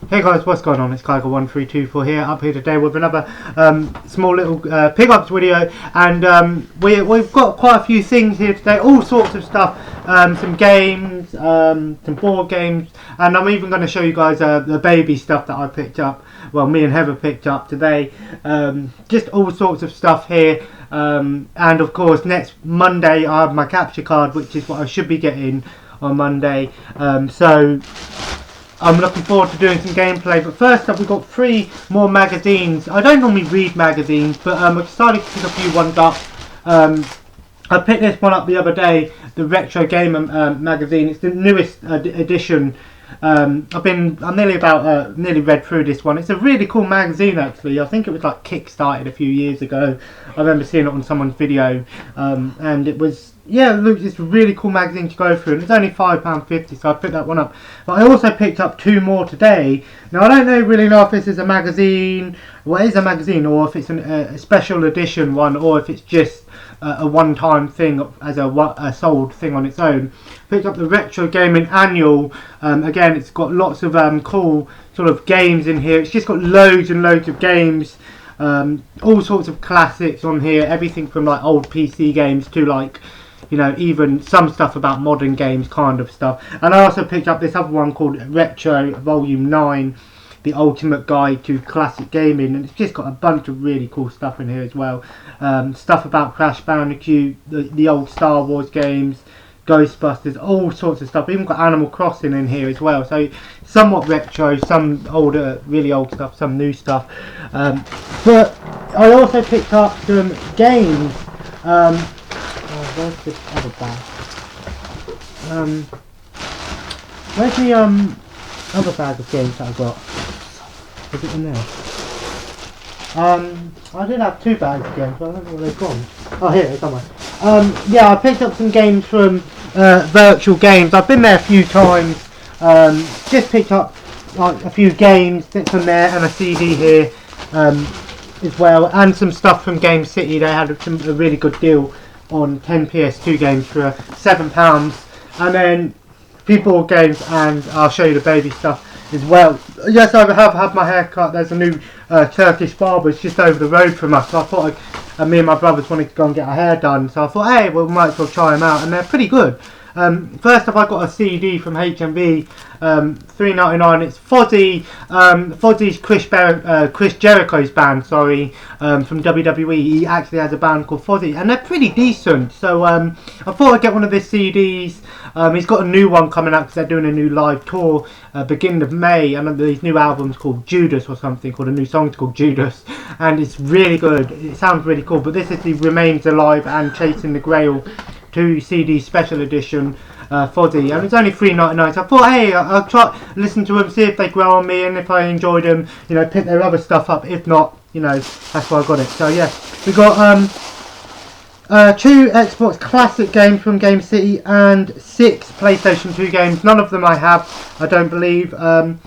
Hey guys, what's going on? It's Kaiger1324 here, up here today with another small little pickups video, and we've got quite a few things here today, all sorts of stuff, some games, some board games, and I'm even going to show you guys the baby stuff that I picked up, well, me and Heather picked up today, just all sorts of stuff here, and of course next Monday I have my capture card, which is what I should be getting on Monday, so I'm looking forward to doing some gameplay, but first up we've got 3 more magazines. I don't normally read magazines, but I decided to pick a few ones up. I picked this one up the other day, the Retro Gamer magazine. It's the newest edition. I've nearly read through this one. It's a really cool magazine actually. I think it was like kickstarted a few years ago. I remember seeing it on someone's video, and it was, yeah, look, it's a really cool magazine to go through, and it's only £5.50, so I picked that one up. But I also picked up 2 more today. Now I don't really know if this is a magazine, well, it is a magazine, or if it's a special edition one, or if it's just a one-time thing as a sold thing on its own. Picked up the Retro Gaming Annual. Again, it's got lots of cool sort of games in here. It's just got loads and loads of games. All sorts of classics on here. Everything from like old PC games to like, you know, even some stuff about modern games kind of stuff. And I also picked up this other one called Retro Volume 9, the ultimate guide to classic gaming, and it's just got a bunch of really cool stuff in here as well. Stuff about Crash Bandicoot, the old Star Wars games, Ghostbusters, all sorts of stuff. Even got Animal Crossing in here as well, so somewhat retro, some older, really old stuff, some new stuff. But I also picked up some games. Where's this other bag? Where's the other bag of games that I got? Is it in there? I did have 2 bags of games, but I don't know where they've gone. Oh, here, they're somewhere. Yeah, I picked up some games from Virtual Games. I've been there a few times. Just picked up like a few games that's on there, and a CD here as well, and some stuff from Game City. They had a really good deal on 10 PS2 games for £7, and then a few board games, and I'll show you the baby stuff as well. Yes, I have had my hair cut. There's a new Turkish barber just over the road from us, so I thought me and my brothers wanted to go and get our hair done, so I thought, hey, we might as well try them out, and they're pretty good. First up, I got a CD from HMV, $3.99. It's Fozzy's Chris Jericho's band, sorry, from WWE. He actually has a band called Fozzy, and they're pretty decent. So I thought I'd get one of his CDs. He's got a new one coming out because they're doing a new live tour beginning of May, and his new album's called Judas or something, called a new song's called Judas, and it's really good. It sounds really cool. But this is the Remains Alive and Chasing the Grail 2 CD special edition Fozzy, and it's only $3.99. So I thought, hey, I'll try listen to them, see if they grow on me, and if I enjoy them, you know, pick their other stuff up. If not, you know, that's why I got it. So yeah, we got 2 Xbox classic games from Game City and 6 PlayStation 2 games. None of them I have, I don't believe, and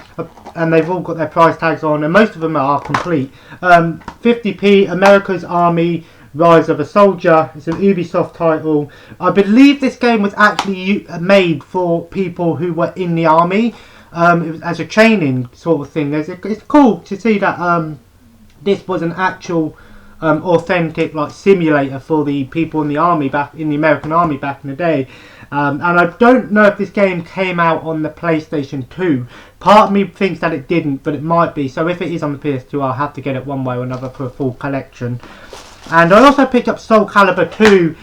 they've all got their price tags on, and most of them are complete. 50p, America's Army, Rise of a Soldier. It's an Ubisoft title. I believe this game was actually made for people who were in the army. It was as a training sort of thing. It's cool to see that this was an actual authentic like simulator for the people in the army, back in the American army back in the day. And I don't know if this game came out on the PlayStation 2. Part of me thinks that it didn't, but it might be. So if it is on the PS2, I'll have to get it one way or another for a full collection. And I also picked up Soul Calibur 2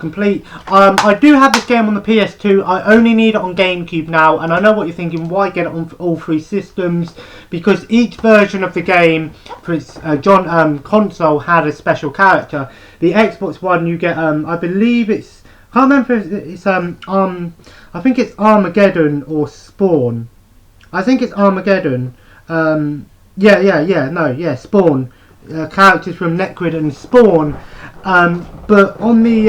complete. I do have this game on the PS2. I only need it on GameCube now, and I know what you're thinking, why get it on all 3 systems? Because each version of the game for its console had a special character. The Xbox One, you get I believe it's, I can't remember if it's I think it's Armageddon or Spawn. I think it's Armageddon. Spawn. Characters from Necrid and Spawn, but on the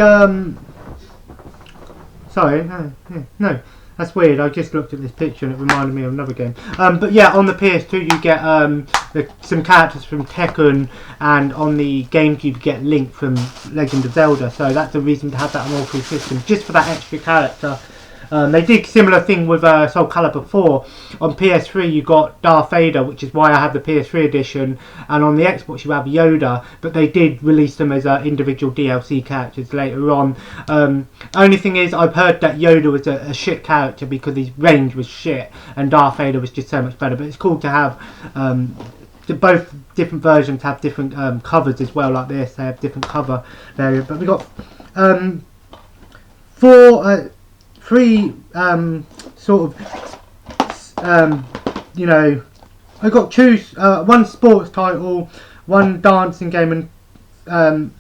sorry, no, that's weird. I just looked at this picture and it reminded me of another game. But yeah, on the PS2 you get some characters from Tekken, and on the GameCube you get Link from Legend of Zelda. So that's the reason to have that on all 3 systems, just for that extra character. They did similar thing with Soul Calibur 4. On PS3 you got Darth Vader, which is why I have the PS3 edition, and on the Xbox you have Yoda, but they did release them as individual DLC characters later on. Only thing is, I've heard that Yoda was a shit character because his range was shit, and Darth Vader was just so much better. But it's cool to have both different versions have different covers as well, like this. They have different cover there. But we got three sort of you know, I got to choose one sports title, one dancing game, and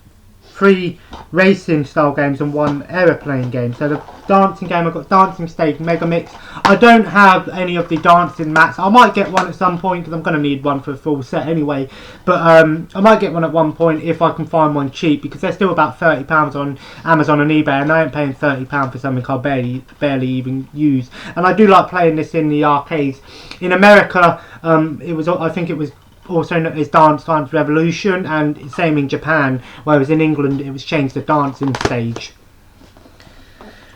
3 racing style games and 1 aeroplane game. So the dancing game, I've got Dancing Stage Mega Mix. I don't have any of the dancing mats. I might get one at some point because I'm going to need one for a full set anyway. But I might get one at one point if I can find one cheap, because they're still about £30 on Amazon and eBay, and I ain't paying £30 for something I barely even use. And I do like playing this in the arcades. In America, I think it was also known as Dance Revolution, and same in Japan, whereas in England it was changed to Dancing Stage.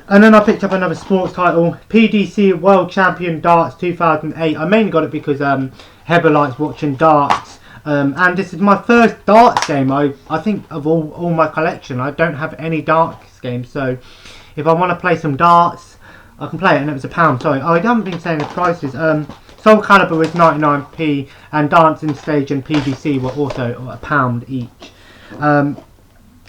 And then I picked up another sports title, PDC World Champion Darts 2008. I mainly got it because Heather likes watching darts, and this is my first darts game. I think of all my collection, I don't have any darts games, so if I want to play some darts I can play it. And it was £1. Sorry, I haven't been saying the prices. Soul Calibur was 99p, and Dancing Stage and PVC were also £1 each. And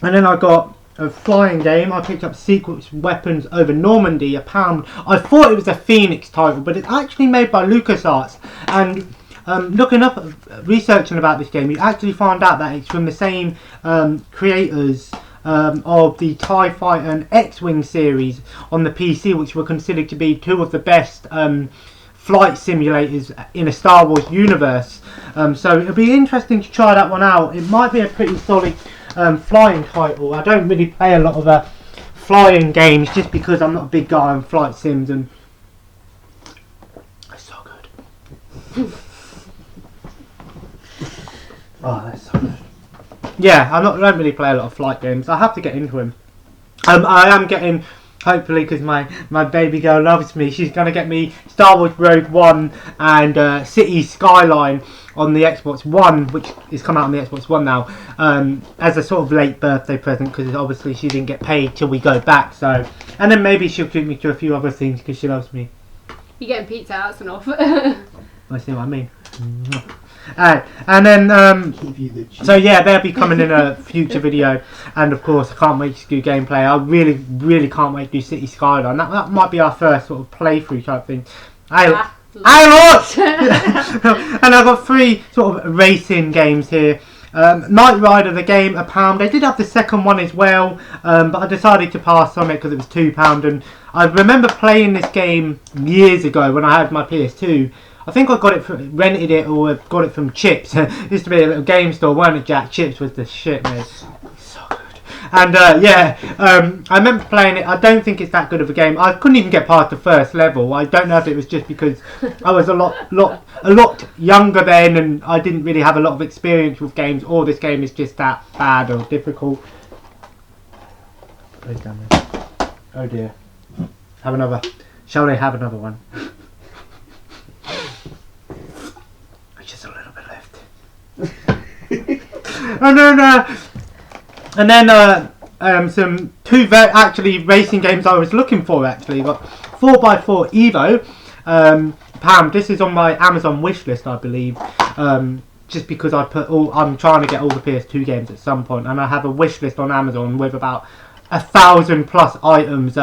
then I got a flying game. I picked up Secret Weapons Over Normandy, £1. I thought it was a Phoenix title, but it's actually made by LucasArts. And looking up, researching about this game, you actually find out that it's from the same creators of the TIE Fighter and X-Wing series on the PC, which were considered to be 2 of the best flight simulators in a Star Wars universe. So it'll be interesting to try that one out. It might be a pretty solid flying title. I don't really play a lot of flying games just because I'm not a big guy on flight sims, and it's so good. Oh, that's so good. Yeah, I don't really play a lot of flight games. I have to get into them. I am getting, hopefully, because my baby girl loves me, she's going to get me Star Wars Rogue One and City Skyline on the Xbox One, which is come out on the Xbox One now, as a sort of late birthday present, because obviously she didn't get paid till we go back. So, and then maybe she'll treat me to a few other things because she loves me. You're getting pizza, that's enough. I see what I mean. And then so yeah, they'll be coming in a future video, and of course I can't wait to do gameplay. I really can't wait to do City Skyline. That might be our first sort of playthrough type thing. And I've got 3 sort of racing games here. Knight Rider, the game, £1. They did have the second one as well, but I decided to pass on it because it was £2. And I remember playing this game years ago when I had my PS2. I think I got it rented it, or got it from Chips. It used to be a little game store, weren't it, Jack? Chips was the shit, mate. So good. And yeah, I remember playing it. I don't think it's that good of a game. I couldn't even get past the first level. I don't know if it was just because I was a lot younger then, and I didn't really have a lot of experience with games, or this game is just that bad or difficult. Oh dear. Have another. Shall they have another one? Just a little bit left. And then some 2 actually racing games I was looking for. Actually, got 4x4 Evo, £1. This is on my Amazon wish list, I believe. Just because I'm trying to get all the PS2 games at some point, and I have a wish list on Amazon with about 1,000+ items,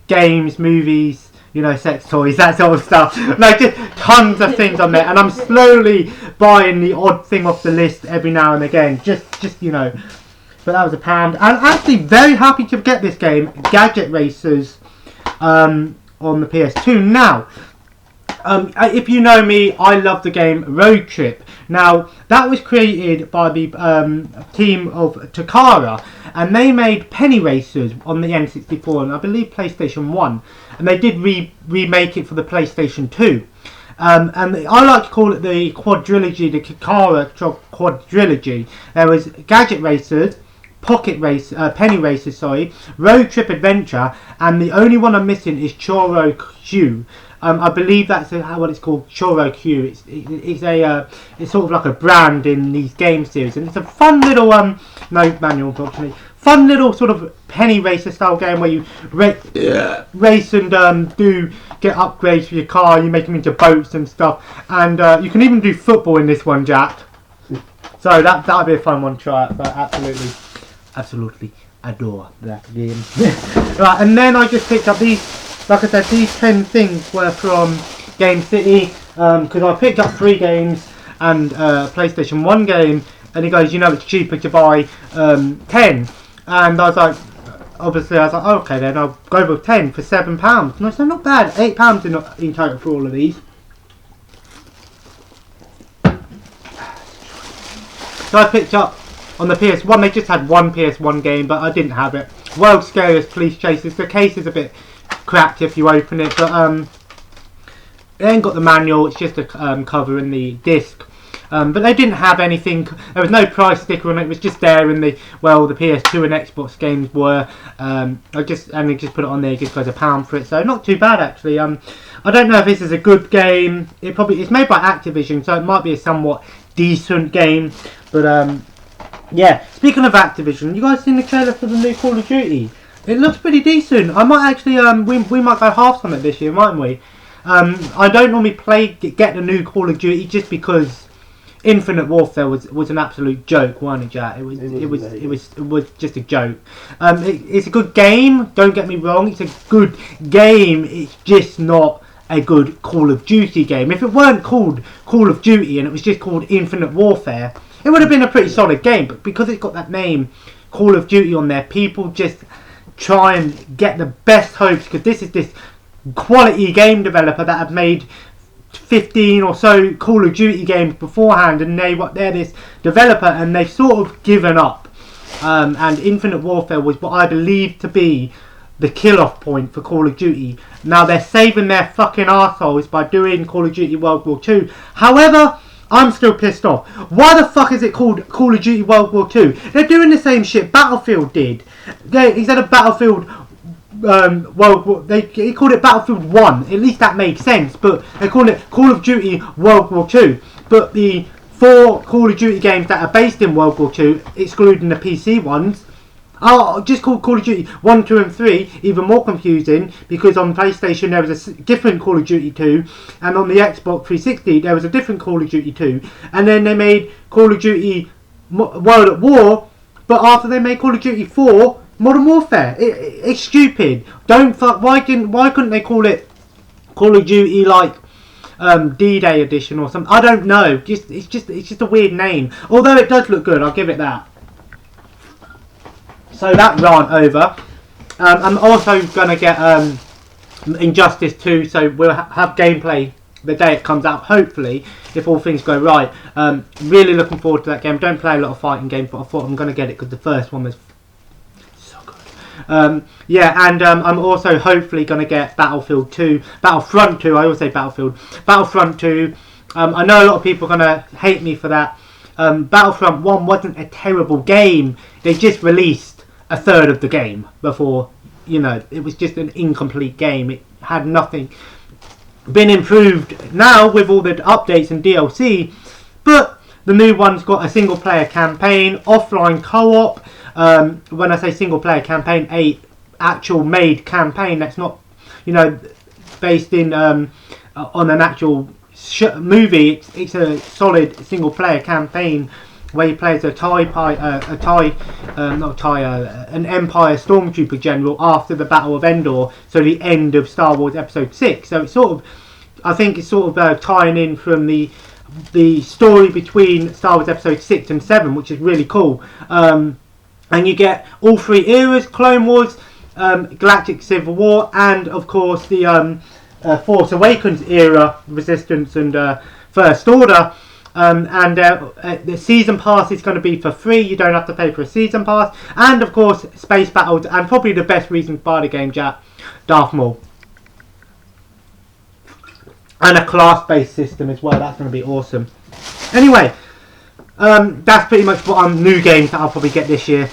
games, movies, you know, sex toys, that sort of stuff. Like, just tons of things on there, and I'm slowly buying the odd thing off the list every now and again, just you know. But that was £1. And actually very happy to get this game, Gadget Racers, on the PS2. Now, if you know me, I love the game Road Trip. Now, that was created by the team of Takara, and they made Penny Racers on the N64 and I believe PlayStation 1, and they did remake it for the PlayStation 2. And I like to call it the quadrilogy, the Takara quadrilogy. There was Gadget Racers, Pocket Race, Penny Racers, sorry, Road Trip Adventure, and the only one I'm missing is Choro Q. I believe that's what it's called, Choro Q. It's sort of like a brand in these game series, and it's a fun little no manual, unfortunately. Fun little sort of Penny Racer style game where you race and get upgrades for your car. You make them into boats and stuff, and you can even do football in this one, Jack. So that'd be a fun one to try out. But absolutely adore that game. Right, and then I just picked up these. Like I said, these 10 things were from Game City because I picked up 3 games and PlayStation 1 game, and he goes, you know, it's cheaper to buy 10. And I was like, obviously, I was like, oh, okay, then I'll go with 10 for £7. And I said, not bad, £8 in total for all of these. So I picked up on the PS1. They just had one PS1 game, but I didn't have it. World's Scariest Police Chasers. The case is a bit cracked if you open it, but it ain't got the manual. It's just a cover in the disc. But they didn't have anything. There was no price sticker on it. It was just there in the PS2 and Xbox games were. They just put it on there. It just goes £1 for it. So not too bad actually. I don't know if this is a good game. It's made by Activision, so it might be a somewhat decent game. But yeah. Speaking of Activision, you guys seen the trailer for the new Call of Duty? It looks pretty decent. I might actually we might go halves on it this year, mightn't we? I don't normally get the new Call of Duty just because Infinite Warfare was an absolute joke, wasn't it, Jack? It was just a joke. It's a good game. Don't get me wrong. It's a good game. It's just not a good Call of Duty game. If it weren't called Call of Duty and it was just called Infinite Warfare, it would have been a pretty solid game. But because it's got that name, Call of Duty, on there, people just try and get the best hopes because this is this quality game developer that have made 15 or so Call of Duty games beforehand, and they're this developer and they've sort of given up. And Infinite Warfare was what I believe to be the kill-off point for Call of Duty. Now they're saving their fucking arseholes by doing Call of Duty World War 2. However, I'm still pissed off. Why the fuck is it called Call of Duty World War 2? They're doing the same shit Battlefield did. Instead of Battlefield they called it Battlefield 1. At least that makes sense. But they call it Call of Duty World War 2. But the 4 Call of Duty games that are based in World War 2, excluding the PC ones, are just called Call of Duty 1, 2 and 3. Even more confusing because on PlayStation there was a different Call of Duty 2, and on the Xbox 360 there was a different Call of Duty 2, and then they made Call of Duty World at War. But after they made Call of Duty 4 Modern Warfare, it's stupid. Why couldn't they call it Call of Duty like D-Day edition or something? I don't know. It's just a weird name. Although it does look good, I'll give it that. So that rant over. I'm also gonna get Injustice 2, so we'll have gameplay the day it comes out, hopefully, if all things go right. Really looking forward to that game. Don't play a lot of fighting games, but I thought I'm gonna get it because the first one was yeah, and I'm also hopefully going to get Battlefront 2. I always say Battlefront 2. I know a lot of people are going to hate me for that. Battlefront 1 wasn't a terrible game. They just released a third of the game before, it was just an incomplete game. It had nothing been improved now with all the updates and DLC, but the new one's got a single player campaign, offline co-op. When I say single player campaign, a actual made campaign that's not, based in on an actual movie. It's a solid single player campaign where he plays an Empire Stormtrooper general after the Battle of Endor, so the end of Star Wars Episode 6. So it's I think it's tying in from the story between Star Wars Episode 6 and 7, which is really cool. And you get all 3 eras: Clone Wars, Galactic Civil War, and of course the Force Awakens era, Resistance and First Order. The season pass is going to be for free. You don't have to pay for a season pass. And of course, space battles, and probably the best reason to buy the game, Jack, Darth Maul. And a class-based system as well. That's going to be awesome. Anyway, that's pretty much what new games that I'll probably get this year.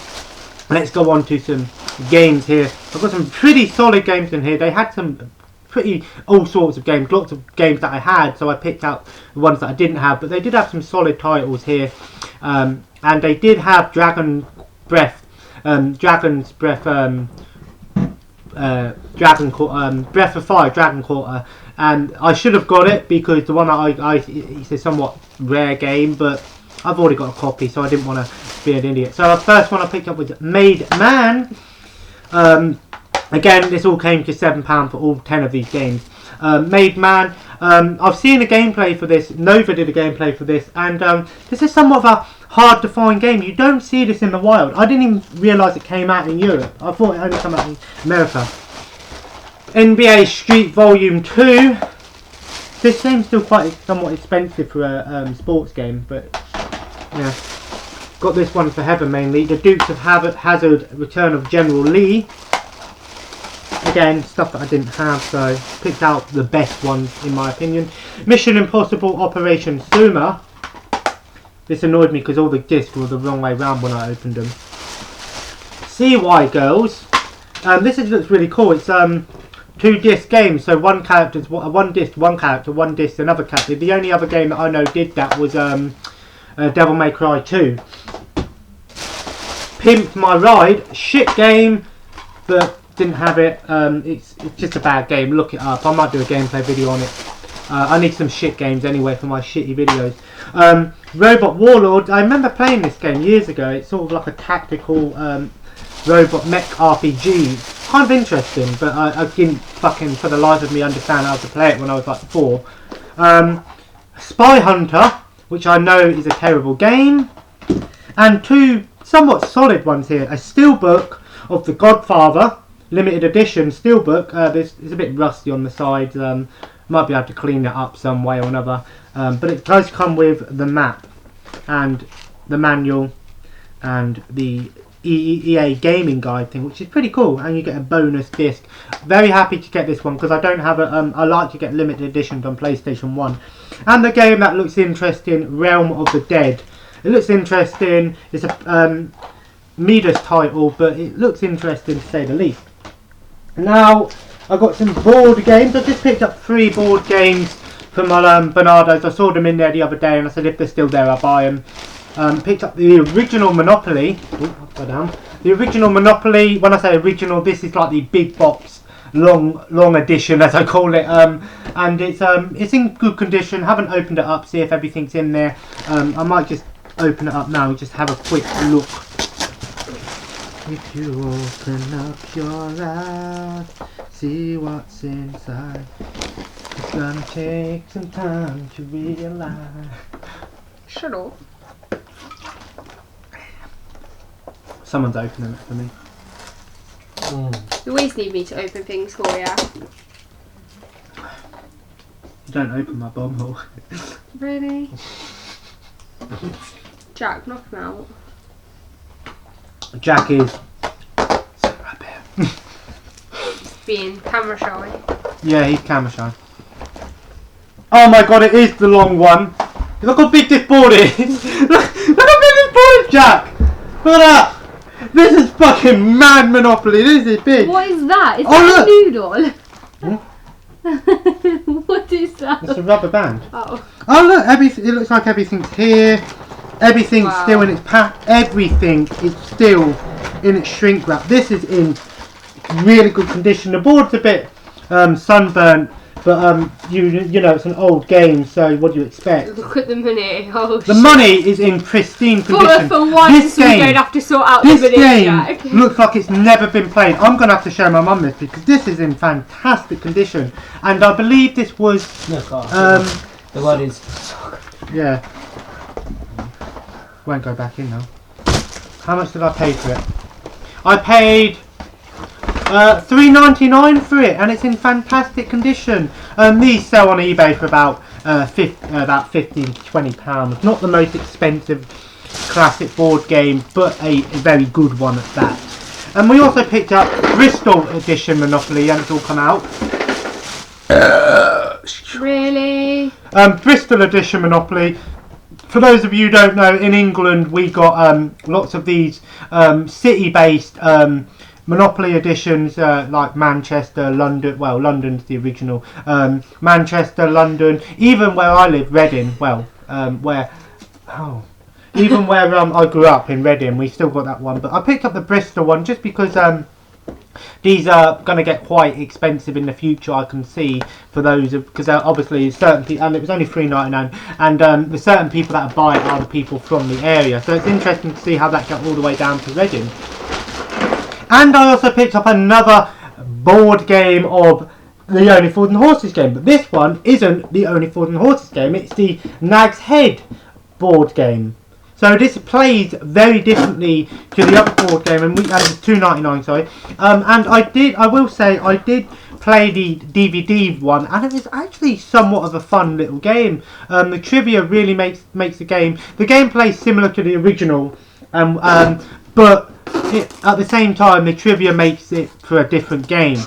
let's go on to some games here. I've got some pretty solid games in here. They had some pretty all sorts of games, lots of games that I had, so I picked out the ones that I didn't have, but they did have some solid titles here, and they did have Dragon's Breath, Breath of Fire, Dragon Quarter, and I should have got it because the one that it's a somewhat rare game, but I've already got a copy, so I didn't want to be an idiot. So the first one I picked up was Made Man. Again, this all came to £7 for all 10 of these games. Made Man. I've seen a gameplay for this. Nova did a gameplay for this, and this is somewhat of a hard to find game. You don't see this in the wild. I didn't even realise it came out in Europe. I thought it only came out in America. NBA Street Volume 2. This game's still quite somewhat expensive for a sports game, but yeah. Got this one for Heaven mainly. The Dukes of Hazzard, Return of General Lee. Again, stuff that I didn't have, so picked out the best ones in my opinion. Mission Impossible Operation Suma. This annoyed me because all the discs were the wrong way round when I opened them. CY Girls. This looks really cool. It's 2-disc game, so one character's one disc, one character, one disc, another character. The only other game that I know did that was Devil May Cry 2. Pimp My Ride, shit game, but didn't have it. It's just a bad game. Look it up. I might do a gameplay video on it. I need some shit games anyway for my shitty videos. Robot Warlord. I remember playing this game years ago. It's sort of like a tactical robot mech RPG. Kind of interesting, but I didn't fucking for the life of me understand how to play it when I was like 4. Spy Hunter, which I know is a terrible game, and 2 somewhat solid ones here. A steelbook of The Godfather, limited edition steelbook. This is a bit rusty on the sides. Might be able to clean it up some way or another. But it does come with the map and the manual and the EA gaming guide thing, which is pretty cool, and you get a bonus disc. Very happy to get this one because I don't have a I like to get limited editions on PlayStation 1. And the game that looks interesting, Realm of the Dead. It looks interesting. It's a Midas title, but it looks interesting to say the least. Now I've got some board games. I just picked up 3 board games from Bernardo's. I saw them in there the other day, and I said if they're still there, I'll buy them. Picked up the original Monopoly. Upside down. The original Monopoly. When I say original, this is like the big box, long edition, as I call it. And it's in good condition. Haven't opened it up. See if everything's in there. I might just open it up now and just have a quick look. If you open up your eyes, see what's inside. It's gonna take some time to realize. Shut up. Someone's opening it for me. You always need me to open things for you. You don't open my bomb hole. Really? Jack, knock him out. Jack is right there. Being camera shy. Yeah, he's camera shy. Oh my god, it is the long one. Look how big this board is. Look how big this board is, Jack. Look at that. This is fucking mad Monopoly. This is big. What is that? Is that a noodle? Hmm? What is that? It's a rubber band. Oh. Oh look, it looks like everything's here. Everything's still in its pack. Everything is still in its shrink wrap. This is in really good condition. The board's a bit sunburnt, but you know it's an old game, so what do you expect? Look at the money. Oh, the money is in pristine condition. For once, we don't have to sort out the money. This game looks like it's never been played. I'm gonna have to show my mum this because this is in fantastic condition, and I believe this was the word is yeah. Won't go back in now. How much did I pay for it? I paid $3.99 for it, and it's in fantastic condition. These sell on eBay for about £15 to £20. Not the most expensive classic board game, but a very good one at that. And we also picked up Bristol edition Monopoly, and it's all come out. Really? Bristol edition Monopoly. for those of you who don't know, in England we got lots of these city-based Monopoly editions, like Manchester, London. Well, London's the original. Manchester, London, even where I live, Reading. Well, even where I grew up in Reading, we still got that one. But I picked up the Bristol one just because these are going to get quite expensive in the future. I can see for those because obviously certain people, and it was only $3.99, and the certain people that buy it are the people from the area. So it's interesting to see how that got all the way down to Reading. And I also picked up another board game of the Only Fools and Horses game. But this one isn't the Only Fools and Horses game. It's the Nag's Head board game. So this plays very differently to the other board game. And it's $2.99, sorry. And I will say, I did play the DVD one. And it was actually somewhat of a fun little game. The trivia really makes the game. The gameplay is similar to the original. But at the same time, the trivia makes it for a different game.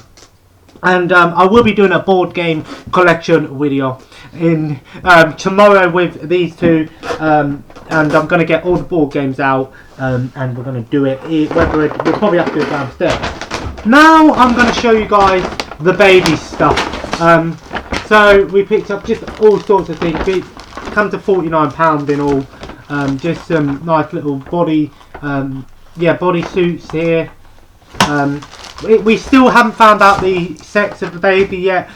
And I will be doing a board game collection video in tomorrow with these two, and I'm going to get all the board games out, and we're going to do it. We'll probably have to do it downstairs. Now I'm going to show you guys the baby stuff. So we picked up just all sorts of things. It comes to £49 in all. Just some nice little body suits here. We still haven't found out the sex of the baby yet.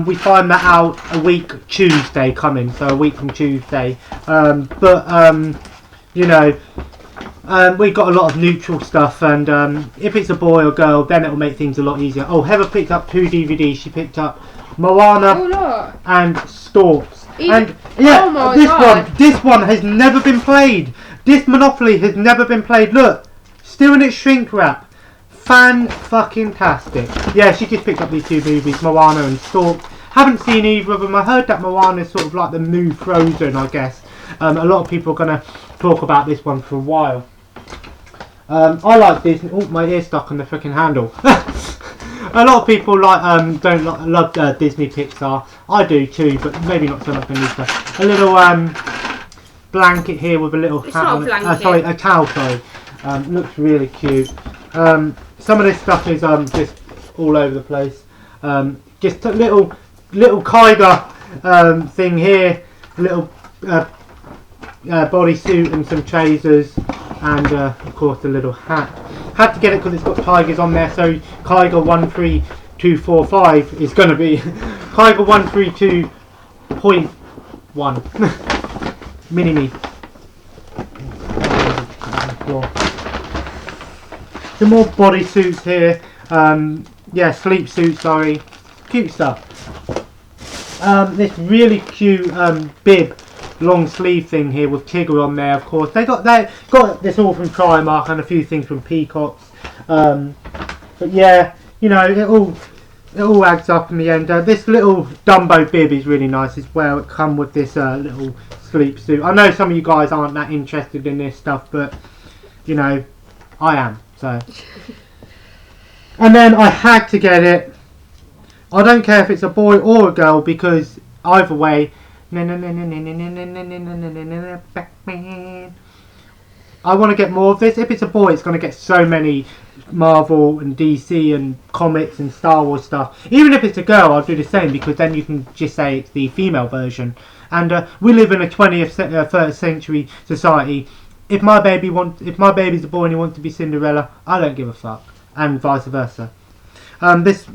We find that out a week Tuesday coming, so a week from Tuesday. You know, we've got a lot of neutral stuff, and if it's a boy or girl, then it'll make things a lot easier. Oh, Heather picked up 2 DVDs. She picked up Moana and Storks. And yeah, oh this one has never been played. This Monopoly has never been played. Look, still in its shrink wrap. Fan-fucking-tastic. Yeah, she just picked up these 2 movies, Moana and Stork. Haven't seen either of them. I heard that Moana is sort of like the new Frozen, I guess. A lot of people are going to talk about this one for a while. I like Disney. Oh, my ear's stuck on the freaking handle. A lot of people love Disney Pixar. I do too, but maybe not so much on this stuff. A little blanket here with a little hat on it. Sorry, a towel, sorry. Looks really cute. Some of this stuff is just all over the place. Just a little Kiger thing here, a little bodysuit and some chasers, and of course a little hat. Had to get it because it's got tigers on there, so Kiger 13245 is going to be Kiger 132.1 mini-me. Some more bodysuits here. Yeah, sleep suits, sorry. Cute stuff. This really cute bib long sleeve thing here with Tigger on there, of course. They got this all from Primark and a few things from Peacocks. But yeah, you know, it all adds up in the end. This little Dumbo bib is really nice as well. It comes with this little sleep suit. I know some of you guys aren't that interested in this stuff, but you know, I am. So, and then I had to get it. I don't care if it's a boy or a girl, because either way, I want to get more of this. If it's a boy, it's going to get so many Marvel and DC and comics and Star Wars stuff. Even if it's a girl, I'll do the same, because then you can just say it's the female version. And we live in a 21st century society. If my baby's a boy and he wants to be Cinderella, I don't give a fuck, and vice versa. This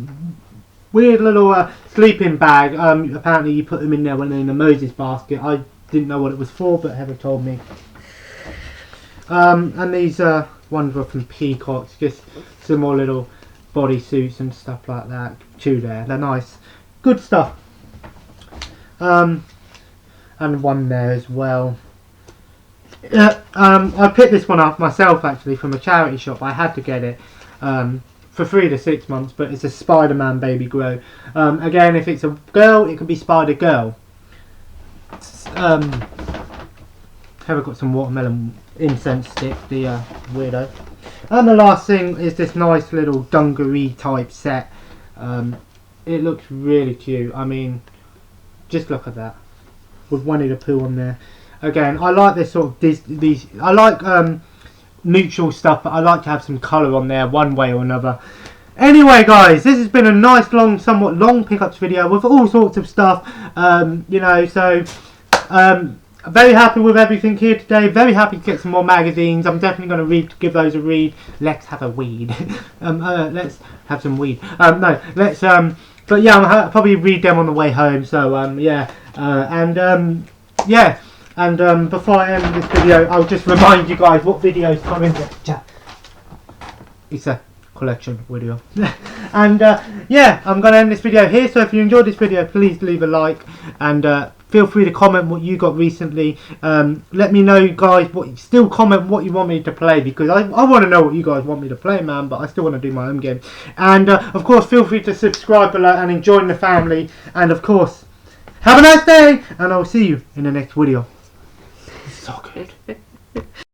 weird little sleeping bag. Apparently you put them in there when they're in the Moses basket. I didn't know what it was for, but Heather told me. And these ones were from Peacocks, just some more little bodysuits and stuff like that. Two there, they're nice, good stuff. And one there as well. I picked this one up myself actually from a charity shop. I had to get it for 3 to 6 months, but it's a Spider-Man baby grow. Again, if it's a girl, it can be Spider-Girl. Have I got some watermelon incense stick, the weirdo. And the last thing is this nice little dungaree type set. It looks really cute. I mean, just look at that, with Winnie the Pooh on there. again, I like this sort of these. I like neutral stuff, but I like to have some colour on there one way or another. Anyway, guys, this has been a nice, long, somewhat long pickups video with all sorts of stuff. You know, so very happy with everything here today. Very happy to get some more magazines. I'm definitely going to give those a read. Let's have a weed. Let's have some weed. No, let's. But yeah, I'll probably read them on the way home. So yeah, yeah. And before I end this video, I'll just remind you guys what videos come in there. It's a collection video. And yeah, I'm going to end this video here. So if you enjoyed this video, please leave a like. And feel free to comment what you got recently. Let me know, guys, still comment what you want me to play, because I want to know what you guys want me to play, man, but I still want to do my own game. And of course, feel free to subscribe below and join the family. And of course, have a nice day, and I'll see you in the next video. So good.